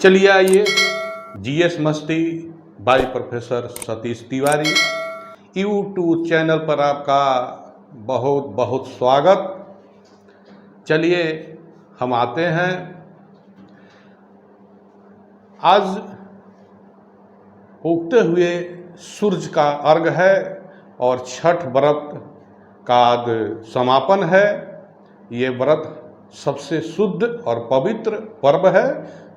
चलिए आइए, जीएस मस्ती by professor Satish Tiwari YouTube channel पर आपका बहुत बहुत स्वागत। चलिए हम आते हैं। आज उगते हुए सूरज का अर्घ है और छठ व्रत का आज समापन है। ये व्रत सबसे शुद्ध और पवित्र पर्व है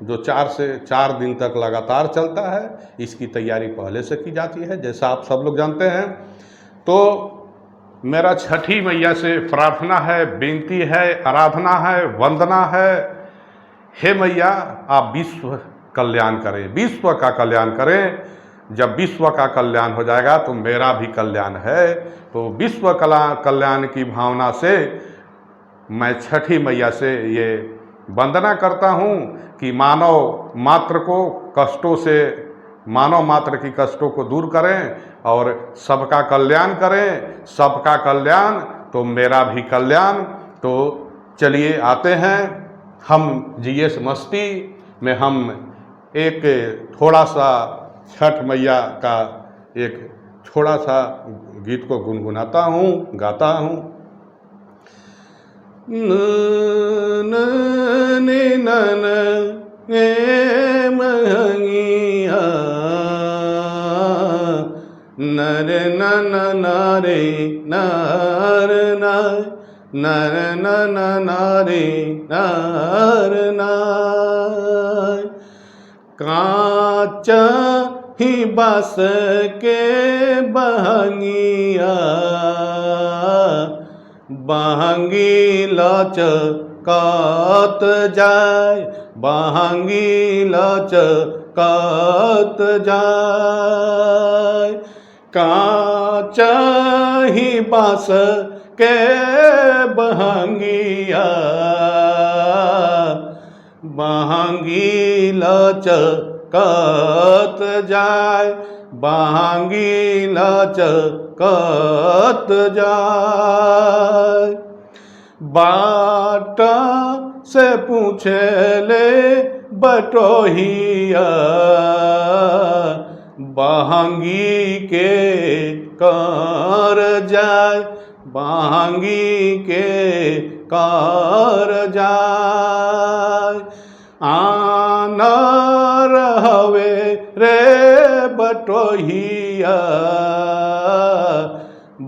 जो 4 से 4 दिन तक लगातार चलता है। इसकी तैयारी पहले से की जाती है, जैसा आप सब लोग जानते हैं। तो मेरा छठी मैया से प्रार्थना है, बेनती है, आराधना है, वंदना है। हे मैया, आप विश्व कल्याण करें, विश्व का कल्याण करें। जब विश्व का कल्याण हो जाएगा तो मेरा भी कल्याण है। तो विश्व कल्याण की भावना से मैं छठी मैया से ये वंदना करता हूँ कि मानव मात्र की कष्टों को दूर करें और सबका कल्याण करें। सबका कल्याण तो मेरा भी कल्याण। तो चलिए आते हैं हम जीएस मस्ती में। हम एक थोड़ा सा छठ मैया का एक थोड़ा सा गीत को गुनगुनाता हूँ, गाता हूँ। न न ने न न ए महंगिया नर न न नारे नार नार नर न न नारे नार नार कांचा ही बस के बहंगिया बहंगी लचकात जाय, बहंगी लचकात जाय। कांचा ही बांस के बहंगिया बहंगी लचकात जाय, बहंगी लचकात जाय। बाट से पूछे ले बटोहिया बहंगी के कर जाय, बहंगी के कर जाय। आना रहवे रे बटोहिया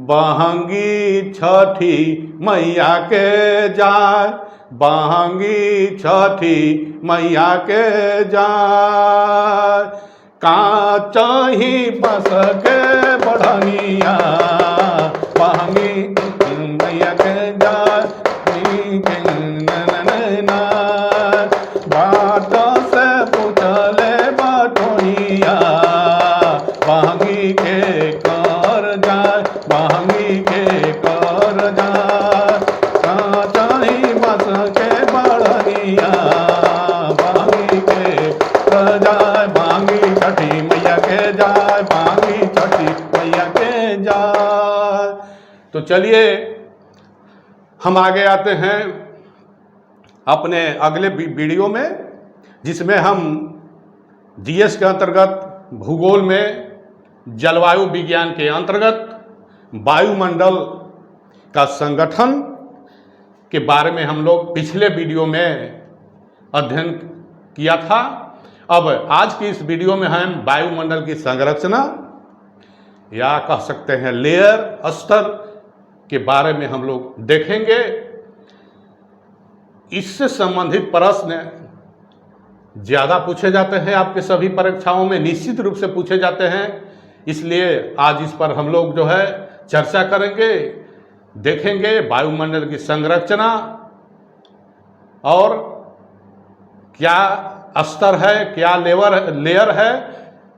बहंगी छठी मैया के जाय, बहंगी छठी मैया के जाय। कांचा ही बस के बढ़निया बहंगी मैया के जाय। बाट से पूछले बटोहिया बहंगी के कर जाय, बहंगी के कर जाय। कांचा ही बस के बढ़निया बहंगी के कर जाय, बहंगी छठी मैया के जाय, बहंगी छठी मैया के जाय। तो चलिए हम आगे आते हैं अपने अगले वीडियो में, जिसमें हम जीएस के अंतर्गत भूगोल में जलवायु विज्ञान के अंतर्गत वायुमंडल का संगठन के बारे में हम लोग पिछले वीडियो में अध्ययन किया था। अब आज की इस वीडियो में हम वायुमंडल की संरचना या कह सकते हैं लेयर, स्तर के बारे में हम लोग देखेंगे। इससे संबंधित प्रश्न ज़्यादा पूछे जाते हैं, आपके सभी परीक्षाओं में निश्चित रूप से पूछे जाते हैं। इसलिए आज इस पर हम लोग जो है चर्चा करेंगे, देखेंगे वायुमंडल की संरचना और क्या स्तर है, क्या लेयर है,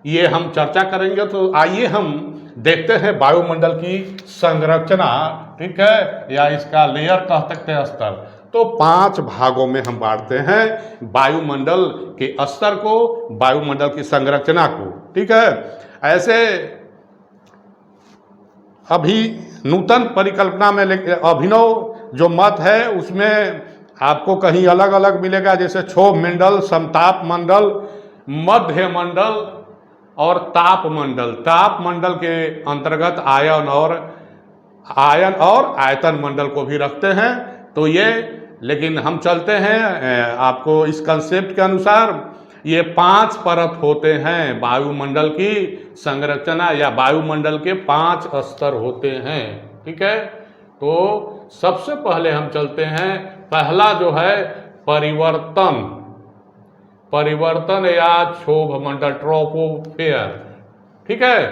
ये हम चर्चा करेंगे। तो आइए हम देखते हैं वायुमंडल की संरचना, ठीक है, या इसका लेयर कह सकते हैं, स्तर। तो 5 भागों में हम बांटते हैं वायुमंडल के स्तर को, वायुमंडल की संरचना को, ठीक है। ऐसे अभी नूतन परिकल्पना में अभिनव जो मत है उसमें आपको कहीं अलग अलग मिलेगा, जैसे क्षोभ मंडल, समताप मंडल, मध्य मंडल और ताप मंडल। ताप मंडल के अंतर्गत आयन और आयतन मंडल को भी रखते हैं। तो ये, लेकिन हम चलते हैं आपको इस कंसेप्ट के अनुसार, ये 5 परत होते हैं वायुमंडल की संरचना, या वायुमंडल के 5 स्तर होते हैं। ठीक है, तो सबसे पहले हम चलते हैं, पहला जो है परिवर्तन या क्षोभ मंडल, ट्रोपोस्फियर। ठीक है,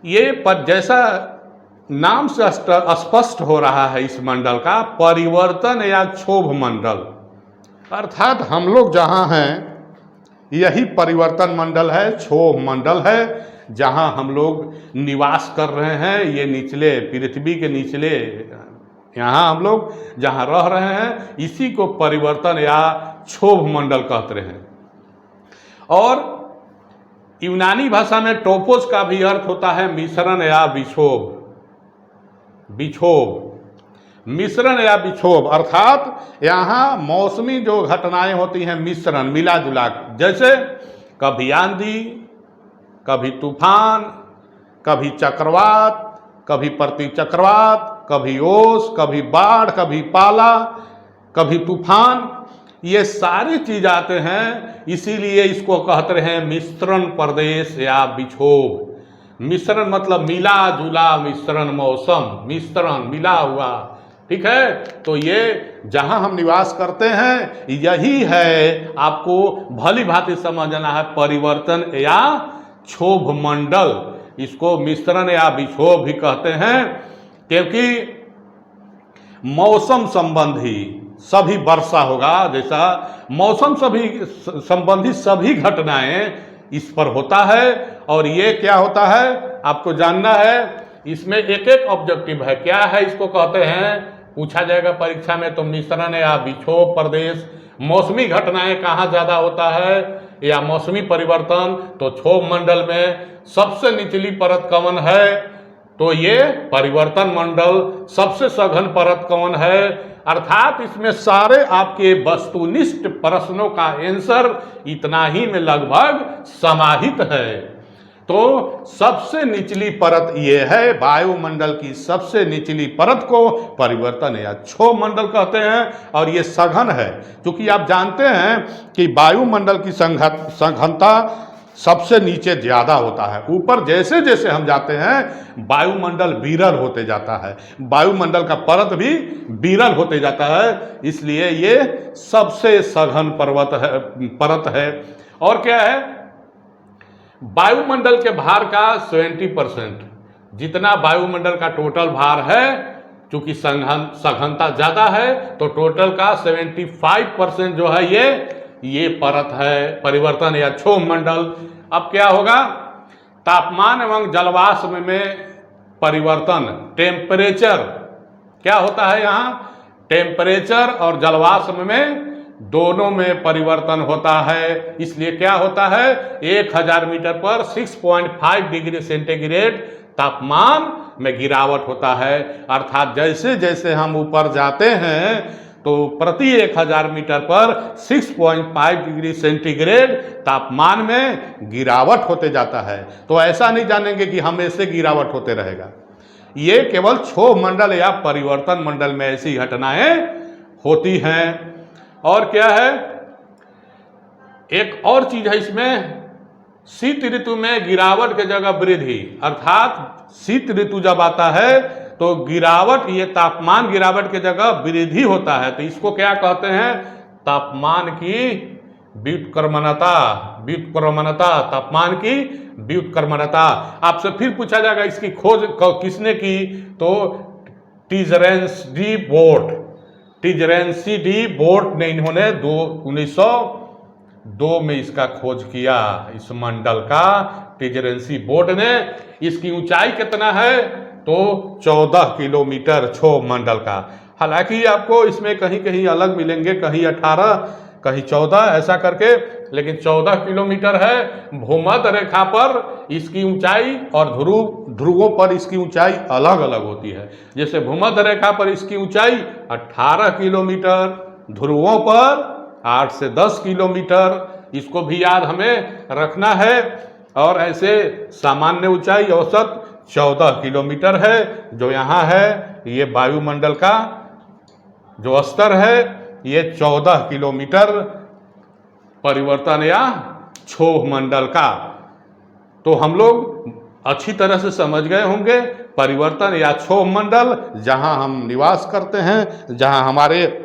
ये पर जैसा नाम से स्पष्ट हो रहा है इस मंडल का, परिवर्तन या क्षोभ मंडल, अर्थात हम लोग जहाँ हैं यही परिवर्तन मंडल है, क्षोभ मंडल है, जहाँ हम लोग निवास कर रहे हैं। ये निचले, पृथ्वी के निचले, यहाँ हम लोग जहाँ रह रहे हैं, इसी को परिवर्तन या क्षोभ मंडल कहते हैं। और यूनानी भाषा में टोपोस का भी अर्थ होता है मिश्रण या विक्षोभ। मिश्रण या विक्षोभ, अर्थात यहाँ मौसमी जो घटनाएं होती हैं, मिश्रण, मिला जुला, जैसे कभी आंधी, कभी तूफान, कभी चक्रवात, कभी प्रतिचक्रवात, कभी ओस, कभी बाढ़, कभी पाला, कभी तूफान, ये सारी चीज आते हैं। इसीलिए इसको कहते हैं मिश्रण प्रदेश या विक्षोभ। मिश्रण मतलब मिला जुला, मिश्रण, मौसम, मिश्रण, मिला हुआ। ठीक है, तो ये जहां हम निवास करते हैं यही है, आपको भली भांति समझना है, परिवर्तन या क्षोभ मंडल। इसको मिश्रण या विक्षोभ भी कहते हैं, क्योंकि मौसम संबंधी सभी, वर्षा होगा जैसा, मौसम संबंधी सभी घटनाएं इस पर होता है। और ये क्या होता है आपको जानना है, इसमें एक एक ऑब्जेक्टिव है, क्या है इसको कहते हैं, पूछा जाएगा परीक्षा में। तो मिश्रण या विक्षोभ प्रदेश, मौसमी घटनाएं कहाँ ज्यादा होता है या मौसमी परिवर्तन, तो क्षोभ मंडल में सबसे निचली परत कौन है, तो ये परिवर्तन मंडल। सबसे सघन परत कौन है, अर्थात इसमें सारे आपके वस्तुनिष्ठ प्रश्नों का आंसर इतना ही में लगभग समाहित है। तो सबसे निचली परत ये है, वायुमंडल की सबसे निचली परत को परिवर्तन या क्षोभ मंडल कहते हैं। और ये सघन है, क्योंकि आप जानते हैं कि वायुमंडल की सघनता सबसे नीचे ज्यादा होता है। ऊपर जैसे जैसे हम जाते हैं वायुमंडल विरल होते जाता है, वायुमंडल का परत भी विरल होते जाता है, इसलिए ये सबसे सघन परत है। और क्या है, वायुमंडल के भार का 70%, जितना वायुमंडल का टोटल भार है, चूंकि सघनता ज्यादा है, तो टोटल का 75% जो है ये परत है परिवर्तन या क्षोभ मंडल। अब क्या होगा, तापमान एवं जलवाष्प में परिवर्तन, टेम्परेचर क्या होता है, यहाँ टेम्परेचर और जलवाष्प में दोनों में परिवर्तन होता है। इसलिए क्या होता है, 1000 मीटर पर 6.5 डिग्री सेंटीग्रेड तापमान में गिरावट होता है। अर्थात जैसे जैसे हम ऊपर जाते हैं तो प्रति 1000 मीटर पर 6.5 डिग्री सेंटीग्रेड तापमान में गिरावट होते जाता है। तो ऐसा नहीं जानेंगे कि हमेशा गिरावट होते रहेगा, ये केवल क्षोभ मंडल या परिवर्तन मंडल में ऐसी घटनाएं होती हैं। और क्या है, एक और चीज है इसमें, शीत ऋतु में गिरावट के जगह वृद्धि, अर्थात शीत ऋतु जब आता है तो गिरावट, ये तापमान गिरावट के जगह वृद्धि होता है। तो इसको क्या कहते हैं, तापमान की व्युत्क्रमणता, तापमान की व्युत्क्रमणता। आपसे फिर पूछा जाएगा इसकी खोज किसने की, तो टिजरेंसी डी बोर्ट ने, इन्होंने 1902 में इसका खोज किया, इस मंडल का टिजरेंसी बोर्ड ने। इसकी ऊंचाई कितना है, तो 14 किलोमीटर क्षोभ मंडल का। हालांकि आपको इसमें कहीं कहीं अलग मिलेंगे, कहीं 18, कहीं 14 ऐसा करके, लेकिन 14 किलोमीटर है। भूमध्य रेखा पर इसकी ऊंचाई और ध्रुवों पर इसकी ऊंचाई अलग अलग होती है। जैसे भूमध्य रेखा पर इसकी ऊंचाई 18 किलोमीटर, ध्रुवों पर 8 से 10 किलोमीटर, इसको भी याद हमें रखना है। और ऐसे सामान्य ऊंचाई औसत 14 किलोमीटर है जो यहाँ है। ये वायुमंडल का जो स्तर है ये 14 किलोमीटर परिवर्तन या क्षोभ मंडल का। तो हम लोग अच्छी तरह से समझ गए होंगे परिवर्तन या क्षोभ मंडल जहां हम निवास करते हैं, जहां हमारे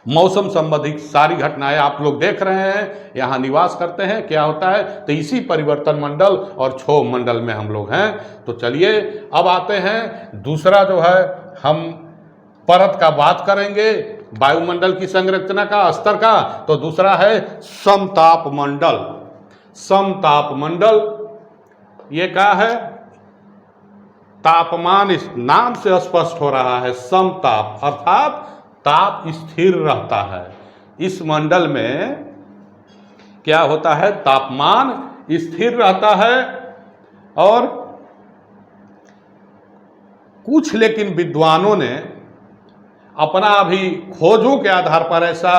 मौसम संबंधित सारी घटनाएं आप लोग देख रहे हैं, यहाँ निवास करते हैं, क्या होता है, तो इसी परिवर्तन मंडल और क्षोभ मंडल में हम लोग हैं। तो चलिए अब आते हैं दूसरा जो है हम परत का बात करेंगे, वायुमंडल की संरचना का, स्तर का। तो दूसरा है समताप मंडल। समताप मंडल ये क्या है, तापमान इस नाम से स्पष्ट हो रहा है, समताप अर्थात ताप स्थिर रहता है। इस मंडल में क्या होता है, तापमान स्थिर रहता है। और कुछ लेकिन विद्वानों ने अपना अभी खोजों के आधार पर ऐसा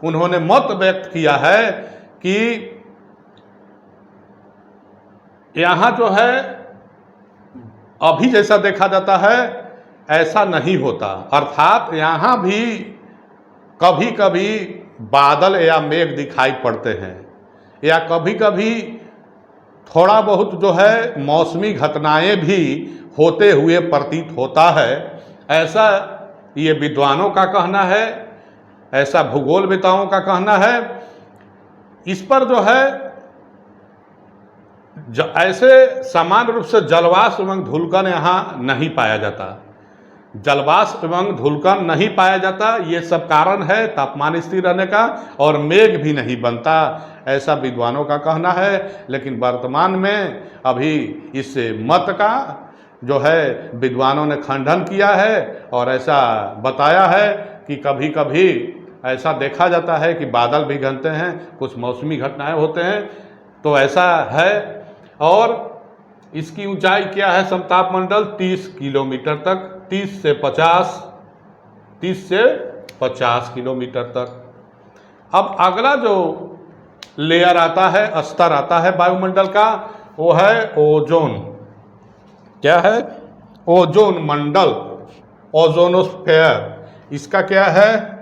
उन्होंने मत व्यक्त किया है कि यहाँ जो है अभी जैसा देखा जाता है ऐसा नहीं होता, अर्थात यहाँ भी कभी कभी बादल या मेघ दिखाई पड़ते हैं, या कभी कभी थोड़ा बहुत जो है मौसमी घटनाएं भी होते हुए प्रतीत होता है। ऐसा ये विद्वानों का कहना है, ऐसा भूगोलवेताओं का कहना है। इस पर जो है ऐसे सामान्य रूप से जलवाष्प एवं धूलकण यहाँ नहीं पाया जाता। जलवाष्प एवं धूलकण नहीं पाया जाता, ये सब कारण है तापमान स्थिर रहने का, और मेघ भी नहीं बनता, ऐसा विद्वानों का कहना है। लेकिन वर्तमान में अभी इस मत का जो है विद्वानों ने खंडन किया है और ऐसा बताया है कि कभी कभी ऐसा देखा जाता है कि बादल भी घनते हैं, कुछ मौसमी घटनाएं होते हैं, तो ऐसा है। और इसकी ऊंचाई क्या है, समताप मंडल 30 किलोमीटर तक, 30 से 50 किलोमीटर तक। अब अगला जो लेयर आता है, स्तर आता है वायुमंडल का, वो है ओजोन। क्या है, ओजोन मंडल, ओजोनोस्फेयर। इसका क्या है,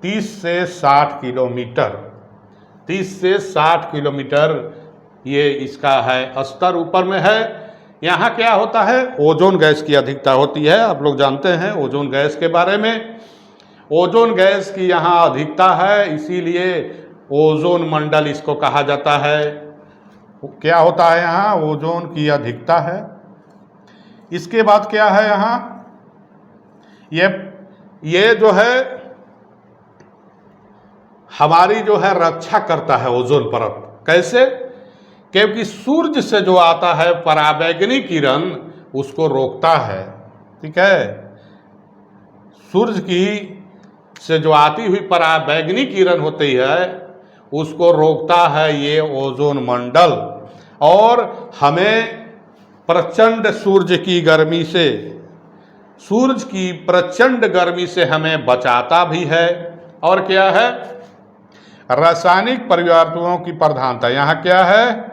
30 से 60 किलोमीटर, 30 से 60 किलोमीटर ये इसका है स्तर ऊपर में है। यहाँ क्या होता है, ओजोन गैस की अधिकता होती है, आप लोग जानते हैं ओजोन गैस के बारे में। ओजोन गैस की यहाँ अधिकता है, इसीलिए ओजोन मंडल इसको कहा जाता है। क्या होता है यहाँ, ओजोन की अधिकता है। इसके बाद क्या है यहाँ, ये जो है हमारी जो है रक्षा करता है ओजोन परत। कैसे, क्योंकि सूर्य से जो आता है पराबैंगनी किरण उसको रोकता है। ठीक है, सूर्य की से जो आती हुई पराबैंगनी किरण होती है उसको रोकता है ये ओजोन मंडल, और हमें प्रचंड सूर्य की गर्मी से, सूर्य की प्रचंड गर्मी से हमें बचाता भी है। और क्या है, रासायनिक परिवर्तनों की प्रधानता। यहाँ क्या है,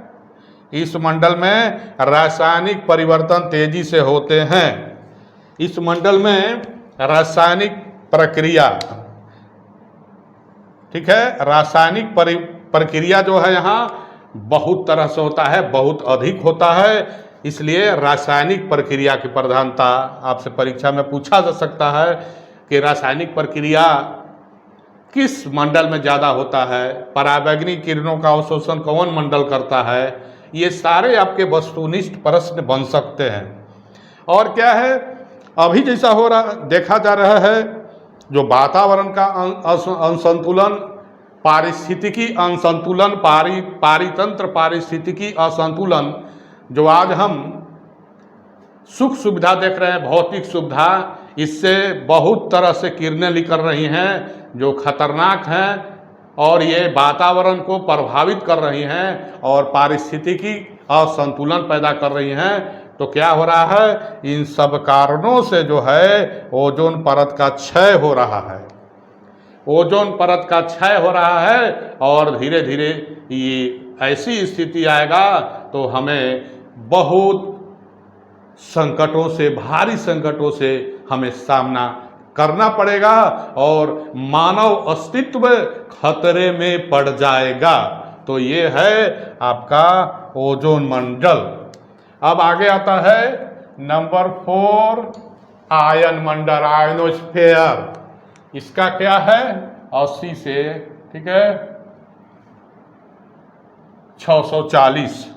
इस मंडल में रासायनिक परिवर्तन तेजी से होते हैं। इस मंडल में रासायनिक प्रक्रिया, ठीक है, रासायनिक प्रक्रिया जो है यहाँ बहुत तरह से होता है, बहुत अधिक होता है, इसलिए रासायनिक प्रक्रिया की प्रधानता आपसे परीक्षा में पूछा जा सकता है कि रासायनिक प्रक्रिया किस मंडल में ज़्यादा होता है, पराबैंगनी किरणों का अवशोषण कौन मंडल करता है, ये सारे आपके वस्तुनिष्ठ प्रश्न बन सकते हैं। और क्या है, अभी जैसा हो रहा देखा जा रहा है, जो वातावरण का असंतुलन, पारिस्थितिकी असंतुलन, पारितंत्र पारिस्थितिकी असंतुलन, जो आज हम सुख सुविधा देख रहे हैं, भौतिक सुविधा, इससे बहुत तरह से किरणें निकल रही हैं जो खतरनाक हैं, और ये वातावरण को प्रभावित कर रही हैं और पारिस्थितिकी असंतुलन पैदा कर रही हैं। तो क्या हो रहा है, इन सब कारणों से जो है ओजोन परत का क्षय हो रहा है। ओजोन परत का क्षय हो रहा है और धीरे धीरे ये ऐसी स्थिति आएगा तो हमें बहुत संकटों से, भारी संकटों से हमें सामना करना पड़ेगा और मानव अस्तित्व खतरे में पड़ जाएगा। तो ये है आपका ओजोन मंडल। अब आगे आता है नंबर 4, आयन मंडल, आयनोस्फेयर। इसका क्या है, 80 से, ठीक है, 640।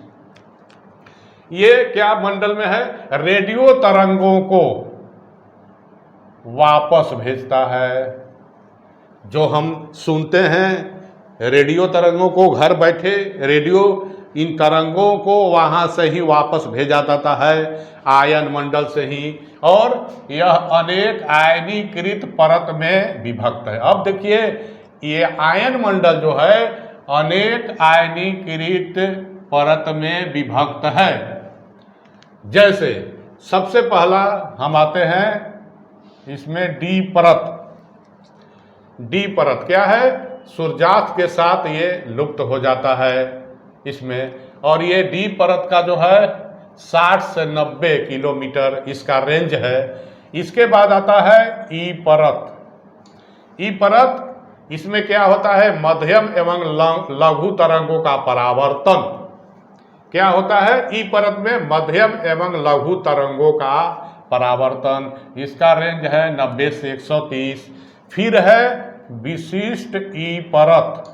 ये क्या मंडल में है, रेडियो तरंगों को वापस भेजता है। जो हम सुनते हैं रेडियो तरंगों को, घर बैठे रेडियो इन तरंगों को वहां से ही वापस भेजा जाता है, आयन मंडल से ही, और यह अनेक आयनीकृत परत में विभक्त है। अब देखिए ये आयन मंडल जो है अनेक आयनीकृत परत में विभक्त है। जैसे सबसे पहला हम आते हैं इसमें डी परत। डी परत क्या है, सूर्यास्त के साथ ये लुप्त हो जाता है इसमें, और ये डी परत का जो है 60 से 90 किलोमीटर इसका रेंज है। इसके बाद आता है ई परत। ई परत, इसमें क्या होता है, मध्यम एवं लघु तरंगों का परावर्तन। क्या होता है, ई परत में मध्यम एवं लघु तरंगों का परावर्तन। इसका रेंज है 90 से 130। फिर है विशिष्ट ई परत।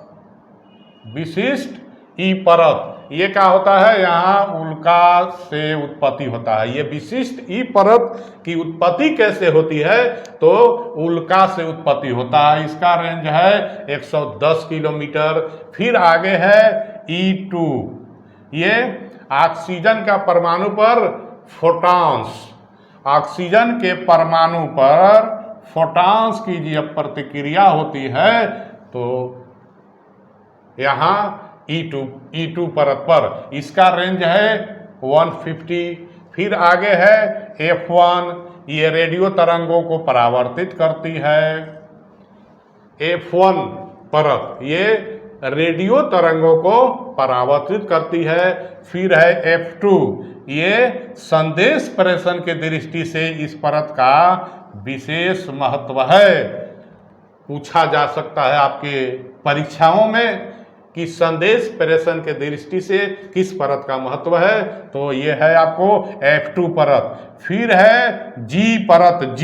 विशिष्ट ई परत ये क्या होता है, यहाँ उल्का से उत्पत्ति होता है। ये विशिष्ट ई परत की उत्पत्ति कैसे होती है, तो उल्का से उत्पत्ति होता है। इसका रेंज है 110 किलोमीटर। फिर आगे है E2। ये ऑक्सीजन का परमाणु पर फोटॉन्स, ऑक्सीजन के परमाणु पर फोटॉन्स की जब प्रतिक्रिया होती है तो यहाँ E2 परत पर इसका रेंज है 150। फिर आगे है F1, ये रेडियो तरंगों को परावर्तित करती है। F1 परत ये रेडियो तरंगों को परावर्तित करती है। फिर है F2, ये संदेश प्रेषण के दृष्टि से इस परत का विशेष महत्व है। पूछा जा सकता है आपके परीक्षाओं में कि संदेश प्रेषण के दृष्टि से किस परत का महत्व है, तो ये है आपको F2 परत। फिर है G परत। G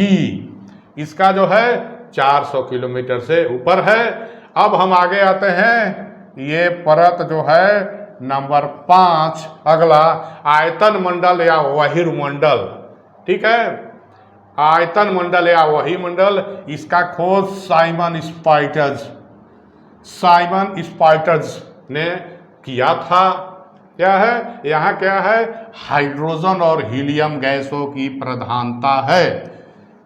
इसका जो है 400 किलोमीटर से ऊपर है। अब हम आगे आते हैं, ये परत जो है नंबर 5, अगला आयतन मंडल या वहिर्मंडल। ठीक है, आयतन मंडल या वहिर्मंडल, इसका खोज साइमन स्पाइटज ने किया था। क्या है, यहाँ क्या है, हाइड्रोजन और हीलियम गैसों की प्रधानता है।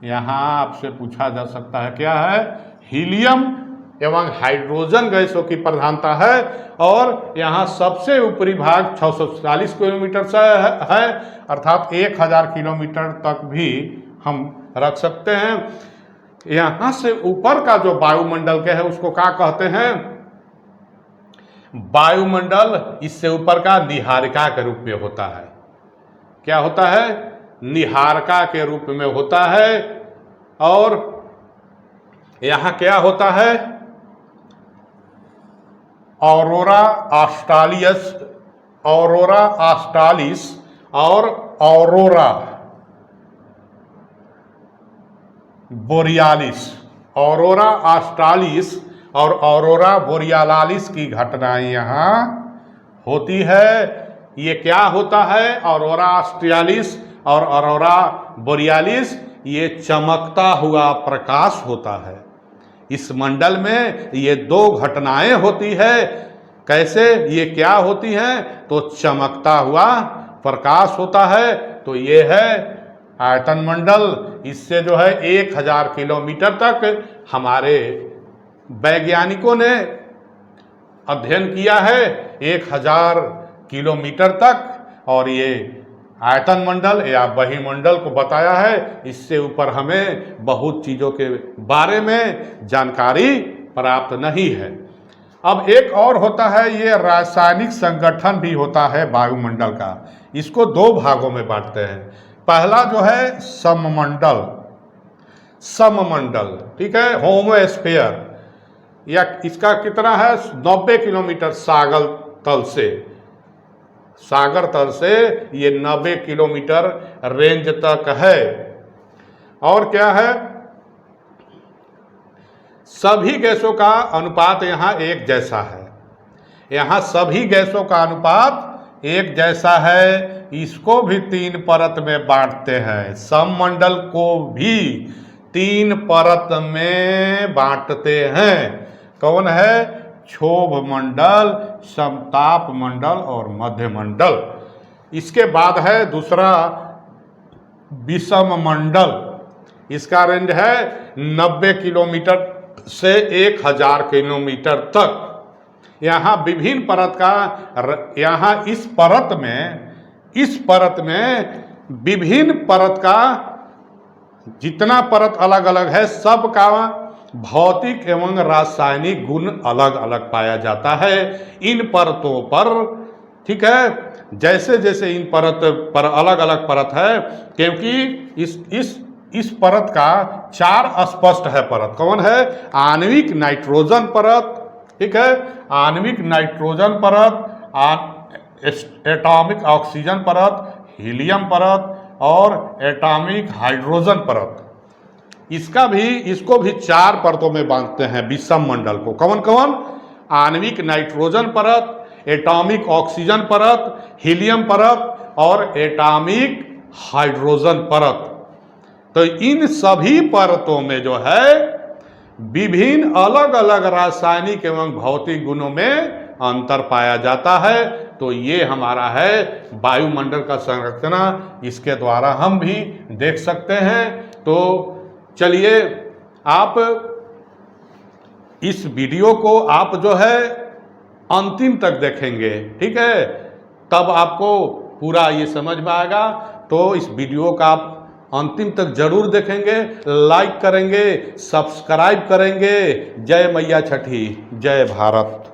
यहाँ आपसे पूछा जा सकता है क्या है, हीलियम एवं हाइड्रोजन गैसों की प्रधानता है। और यहाँ सबसे ऊपरी भाग 640 किलोमीटर से है, अर्थात 1000 किलोमीटर तक भी हम रख सकते हैं। यहाँ से ऊपर का जो वायुमंडल के है उसको क्या कहते हैं, वायुमंडल इससे ऊपर का निहारिका के रूप में होता है। क्या होता है, निहारिका के रूप में होता है। और यहाँ क्या होता है, ऑरोरा ऑस्ट्रालिस और ऑरोरा बोरियालिस। ऑरोरा ऑस्ट्रालिस और ऑरोरा बोरियालिस की घटनाएं यहाँ होती है। ये क्या होता है, ऑरोरा ऑस्ट्रालिस और ऑरोरा बोरियालिस, ये चमकता हुआ प्रकाश होता है। इस मंडल में ये दो घटनाएं होती है। कैसे, ये क्या होती हैं, तो चमकता हुआ प्रकाश होता है। तो ये है आयतन मंडल। इससे जो है 1000 किलोमीटर तक हमारे वैज्ञानिकों ने अध्ययन किया है, 1000 किलोमीटर तक। और ये आयतन मंडल या बहिमंडल को बताया है। इससे ऊपर हमें बहुत चीज़ों के बारे में जानकारी प्राप्त नहीं है। अब एक और होता है, ये रासायनिक संगठन भी होता है वायुमंडल का। इसको दो भागों में बांटते हैं। पहला जो है सममंडल, सममंडल, ठीक है, होमोस्फीयर, या इसका कितना है 90 किलोमीटर सागर तल से ये 90 किलोमीटर रेंज तक है। और क्या है, सभी गैसों का अनुपात यहाँ एक जैसा है। यहाँ सभी गैसों का अनुपात एक जैसा है। इसको भी 3 परत में बांटते हैं। सममंडल को भी 3 परत में बांटते हैं। कौन है? क्षोभ मंडल, समताप मंडल और मध्य मंडल। इसके बाद है दूसरा विषम मंडल। इसका रेंज है 90 किलोमीटर से 1000 किलोमीटर तक। यहाँ विभिन्न परत का, यहाँ इस परत में विभिन्न परत का जितना परत अलग अलग है, सबका भौतिक एवं रासायनिक गुण अलग अलग पाया जाता है इन परतों पर, ठीक है। जैसे जैसे इन परत पर अलग अलग परत है, क्योंकि इस परत का 4 स्पष्ट है परत। कौन है? आणविक नाइट्रोजन परत, ठीक है, आणविक नाइट्रोजन परत, एटॉमिक ऑक्सीजन परत, हीलियम परत और एटॉमिक हाइड्रोजन परत। इसको भी 4 परतों में बांटते हैं विषम मंडल को। कौन कौन? आणविक नाइट्रोजन परत, एटॉमिक ऑक्सीजन परत, हीलियम परत और एटॉमिक हाइड्रोजन परत। तो इन सभी परतों में जो है विभिन्न अलग अलग रासायनिक एवं भौतिक गुणों में अंतर पाया जाता है। तो ये हमारा है वायुमंडल का संरचना। इसके द्वारा हम भी देख सकते हैं। तो चलिए, आप इस वीडियो को आप जो है अंतिम तक देखेंगे, ठीक है, तब आपको पूरा ये समझ में आएगा। तो इस वीडियो का आप अंतिम तक जरूर देखेंगे, लाइक करेंगे, सब्सक्राइब करेंगे। जय मैया छठी, जय भारत।